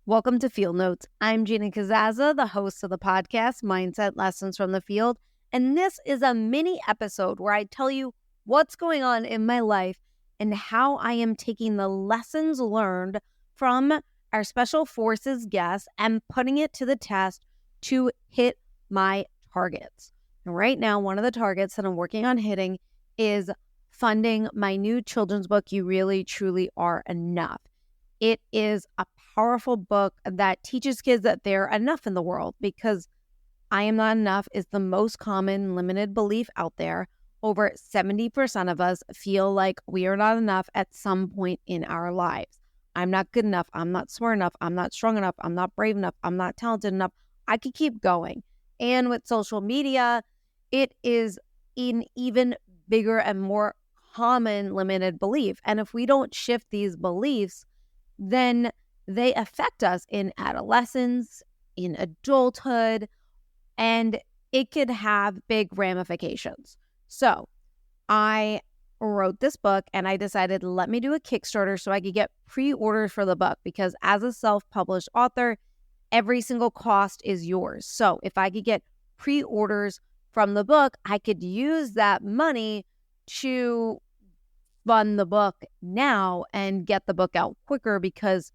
Welcome to Field Notes. I'm Gina Casazza, the host of the podcast, Mindset Lessons from the Field. And this is a mini episode where I tell you what's going on in my life and how I am taking the lessons learned from our Special Forces guests and putting it to the test to hit my targets. And right now, one of the targets that I'm working on hitting is funding my new children's book, You Really, Truly Are Enough. It is a powerful book that teaches kids that they're enough in the world, because I am not enough is the most common limited belief out there. Over 70% of us feel like we are not enough at some point in our lives. I'm not good enough. I'm not smart enough. I'm not strong enough. I'm not brave enough. I'm not talented enough. I could keep going. And with social media, it is an even bigger and more common limited belief. And if we don't shift these beliefs, then they affect us in adolescence, in adulthood, and it could have big ramifications. So I wrote this book and I decided, let me do a Kickstarter so I could get pre-orders for the book, because as a self-published author, every single cost is yours. So if I could get pre-orders from the book, I could use that money to fund the book now and get the book out quicker, because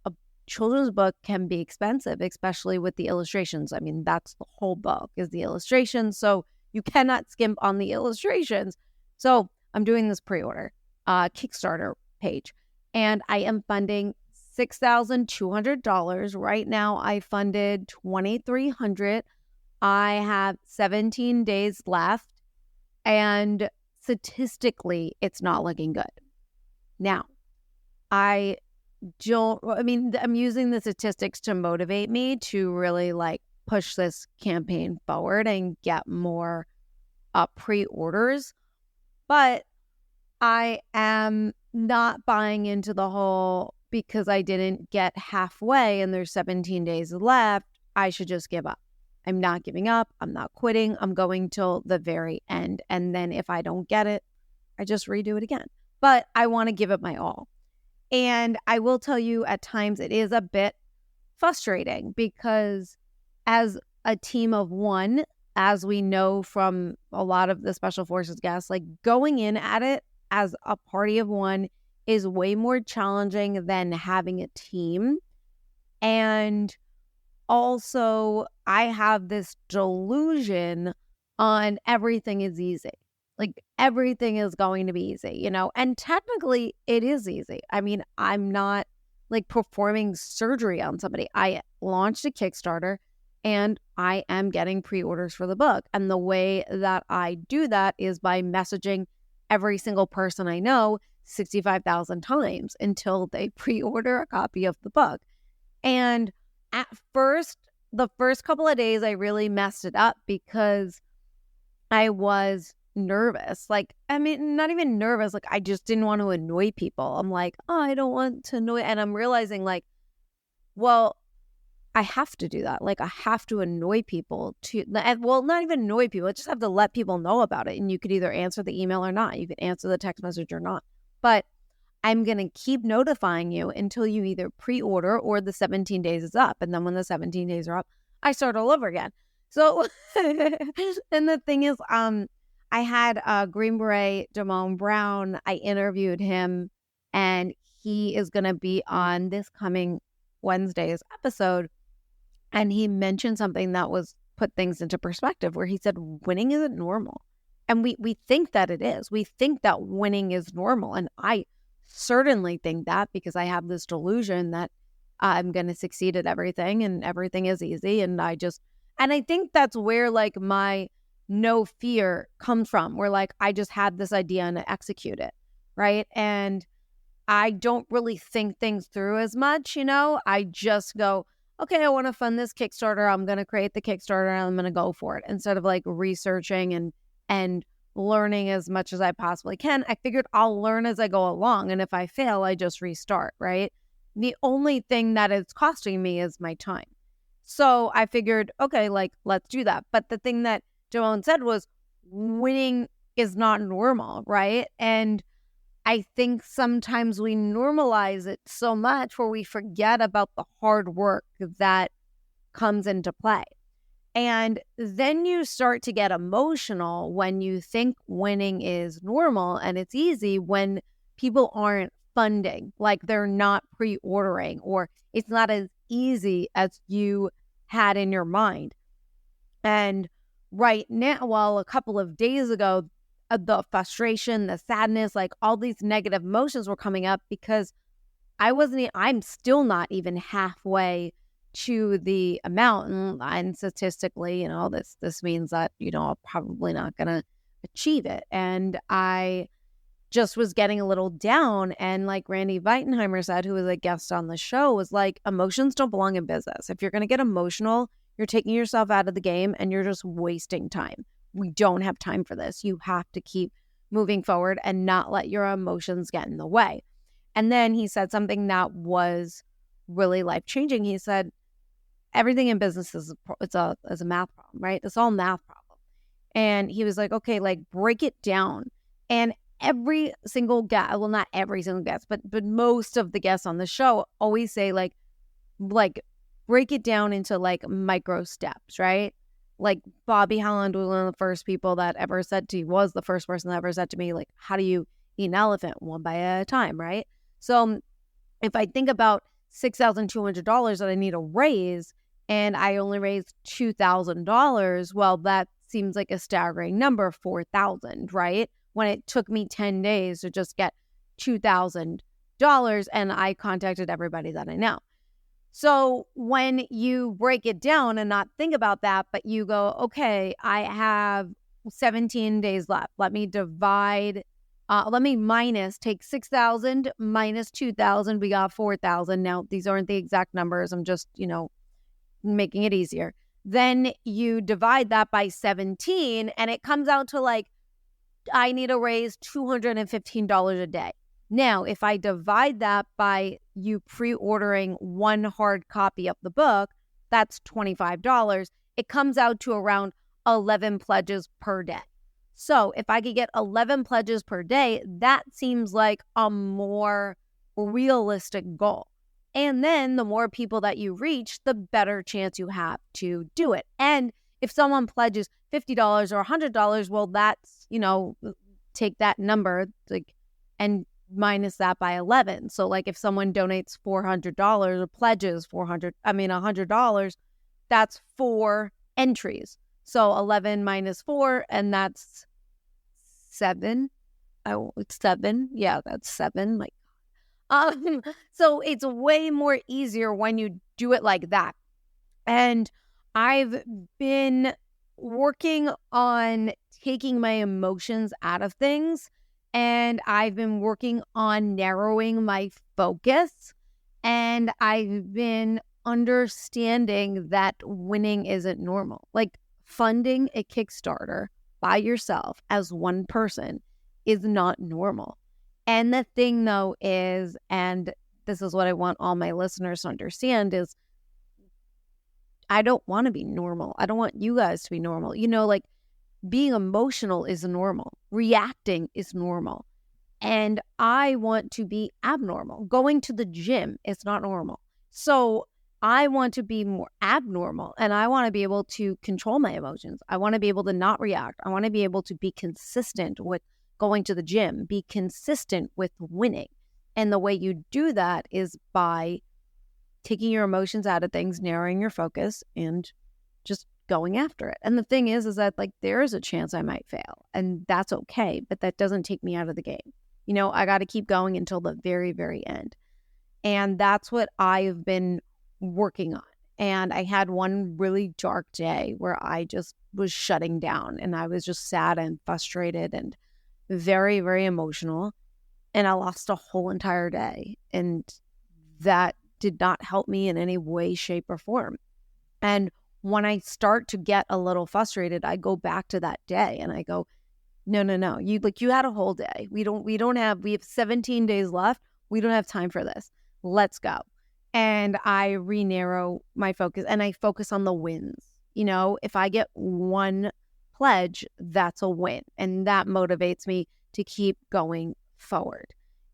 a children's book can be expensive, especially with the illustrations. I mean, that's the whole book is the illustrations. So you cannot skimp on the illustrations. So I'm doing this pre-order Kickstarter page, and I am funding $6,200. Right now I funded $2,300. I have 17 days left, and statistically, it's not looking good. Now, I'm using the statistics to motivate me to really push this campaign forward and get more pre-orders. But I am not buying into the whole, because I didn't get halfway and there's 17 days left, I should just give up. I'm not giving up. I'm not quitting. I'm going till the very end. And then if I don't get it, I just redo it again. But I want to give it my all. And I will tell you, at times it is a bit frustrating, because as a team of one, as we know from a lot of the Special Forces guests, going in at it as a party of one is way more challenging than having a team. And also, I have this delusion on everything is easy. Everything is going to be easy, and technically it is easy. I mean, I'm not performing surgery on somebody. I launched a Kickstarter and I am getting pre-orders for the book. And the way that I do that is by messaging every single person I know 65,000 times until they pre-order a copy of the book. And at first, the first couple of days, I really messed it up because I was nervous. Not even nervous. I just didn't want to annoy people. I'm like, oh, I don't want to annoy. And I'm realizing well, I have to do that. I have to annoy people not even annoy people. I just have to let people know about it. And you could either answer the email or not. You could answer the text message or not. But I'm going to keep notifying you until you either pre-order or the 17 days is up. And then when the 17 days are up, I start all over again. So, and the thing is, I had Green Beret Damone Brown. I interviewed him, and he is going to be on this coming Wednesday's episode. And he mentioned something that was put things into perspective, where he said, winning isn't normal. And we think that it is. We think that winning is normal. And I certainly think that, because I have this delusion that I'm going to succeed at everything and everything is easy. And I think that's where my no fear comes from, where I just had this idea and I execute it. Right. And I don't really think things through as much, I just go, okay, I want to fund this Kickstarter. I'm going to create the Kickstarter and I'm going to go for it, instead of researching and learning as much as I possibly can. I figured I'll learn as I go along. And if I fail, I just restart, right? The only thing that it's costing me is my time. So I figured, okay, let's do that. But the thing that Damone said was, winning is not normal, right? And I think sometimes we normalize it so much where we forget about the hard work that comes into play. And then you start to get emotional when you think winning is normal and it's easy when people aren't funding, like they're not pre-ordering, or it's not as easy as you had in your mind. And right now, well, a couple of days ago, the frustration, the sadness, like all these negative emotions were coming up because I'm still not even halfway to the amount. And statistically, this means that, I'm probably not going to achieve it. And I just was getting a little down. And like Randy Weitenheimer said, who was a guest on the show, was like, emotions don't belong in business. If you're going to get emotional, you're taking yourself out of the game and you're just wasting time. We don't have time for this. You have to keep moving forward and not let your emotions get in the way. And then he said something that was really life-changing. He said, everything in business is a math problem, right? It's all math problem. And he was like, okay, like break it down. And every single guest, well, not every single guest, but most of the guests on the show always say like break it down into like micro steps, right? Like Bobby Holland was one of the first people that ever said to me, was the first person that ever said to me, like, how do you eat an elephant? One bite at a time, right? So if I think about $6,200 that I need to raise and I only raised $2,000, well, that seems like a staggering number, 4,000, right? When it took me 10 days to just get $2,000 and I contacted everybody that I know. So when you break it down and not think about that, but you go, okay, I have 17 days left. Let me take 6,000 minus 2,000. We got 4,000. Now, these aren't the exact numbers. I'm just, making it easier. Then you divide that by 17 and it comes out to like, I need to raise $215 a day. Now, if I divide that by you pre-ordering one hard copy of the book, that's $25. It comes out to around 11 pledges per day. So if I could get 11 pledges per day, that seems like a more realistic goal. And then the more people that you reach, the better chance you have to do it. And if someone pledges $50 or $100, well, that's, take that number and minus that by 11. So like if someone donates $400 or pledges $100, that's 4 entries. So 11 minus 4, and that's 7. Oh, it's 7. Yeah, that's 7. So it's way more easier when you do it like that. And I've been working on taking my emotions out of things, and I've been working on narrowing my focus, and I've been understanding that winning isn't normal. Like funding a Kickstarter by yourself as one person is not normal. And the thing though is, and this is what I want all my listeners to understand, is I don't want to be normal. I don't want you guys to be normal. Like being emotional is normal. Reacting is normal. And I want to be abnormal. Going to the gym is not normal. So I want to be more abnormal, and I want to be able to control my emotions. I want to be able to not react. I want to be able to be consistent with going to the gym, be consistent with winning. And the way you do that is by taking your emotions out of things, narrowing your focus, and just going after it. And the thing is that like there is a chance I might fail, and that's okay, but that doesn't take me out of the game. I got to keep going until the very, very end. And that's what I've been working on. And I had one really dark day where I just was shutting down, and I was just sad and frustrated and very, very emotional. And I lost a whole entire day. And that did not help me in any way, shape, or form. And when I start to get a little frustrated, I go back to that day and I go, no. You had a whole day. We have 17 days left. We don't have time for this. Let's go. And I re-narrow my focus and I focus on the wins. If I get one pledge, that's a win. And that motivates me to keep going forward.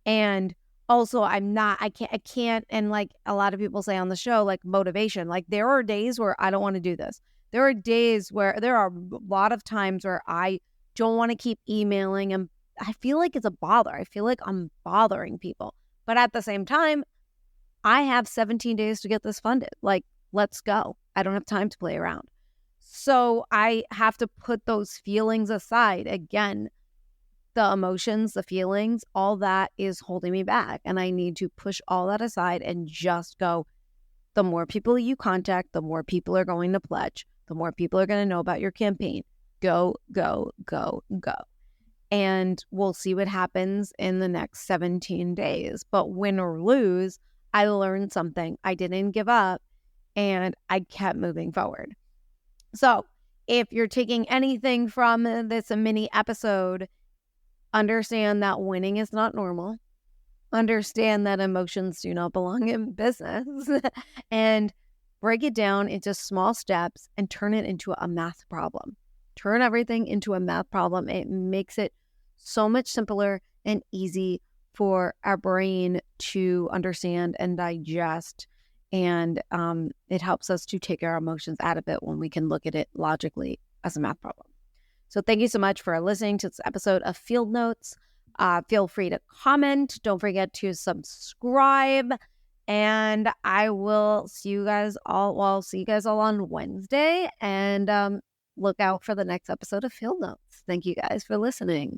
And also I can't, and like a lot of people say on the show, like motivation, like there are days where I don't want to do this. There are days where there are a lot of times where I don't want to keep emailing, and I feel like it's a bother. I feel like I'm bothering people. But at the same time, I have 17 days to get this funded. Like, let's go. I don't have time to play around. So I have to put those feelings aside. Again, the emotions, the feelings, all that is holding me back. And I need to push all that aside and just go. The more people you contact, the more people are going to pledge. The more people are going to know about your campaign. Go, go, go, go. And we'll see what happens in the next 17 days. But win or lose, I learned something. I didn't give up, and I kept moving forward. So if you're taking anything from this mini episode, understand that winning is not normal. Understand that emotions do not belong in business. And break it down into small steps and turn it into a math problem. Turn everything into a math problem. It makes it so much simpler and easy for our brain to understand and digest. And it helps us to take our emotions out of it when we can look at it logically as a math problem. So thank you so much for listening to this episode of Field Notes. Feel free to comment. Don't forget to subscribe. And I will see you guys all. Well, I'll see you guys all on Wednesday. And look out for the next episode of Field Notes. Thank you guys for listening.